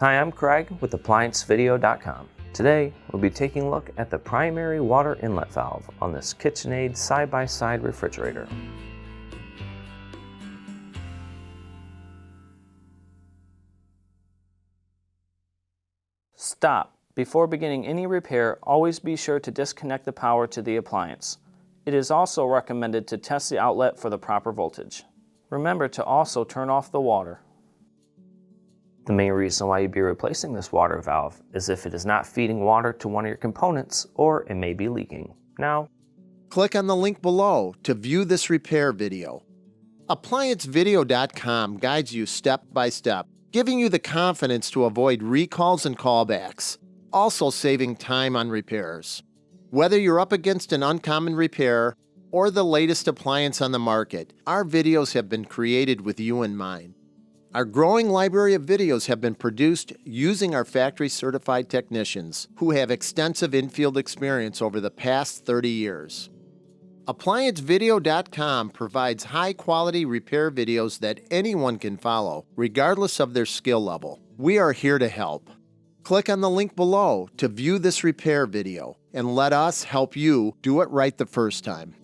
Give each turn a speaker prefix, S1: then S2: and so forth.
S1: Hi, I'm Craig with ApplianceVideo.com. Today, we'll be taking a look at the primary water inlet valve on this KitchenAid side-by-side refrigerator. Stop. Before beginning any repair, always be sure to disconnect the power to the appliance. It is also recommended to test the outlet for the proper voltage. Remember to also turn off the water. The main reason why you'd be replacing this water valve is if it is not feeding water to one of your components or it may be leaking. Now,
S2: click on the link below to view this repair video. ApplianceVideo.com guides you step by step, giving you the confidence to avoid recalls and callbacks, also saving time on repairs. Whether you're up against an uncommon repair or the latest appliance on the market, our videos have been created with you in mind. Our growing library of videos have been produced using our factory-certified technicians who have extensive infield experience over the past 30 years. ApplianceVideo.com provides high-quality repair videos that anyone can follow, regardless of their skill level. We are here to help. Click on the link below to view this repair video and let us help you do it right the first time.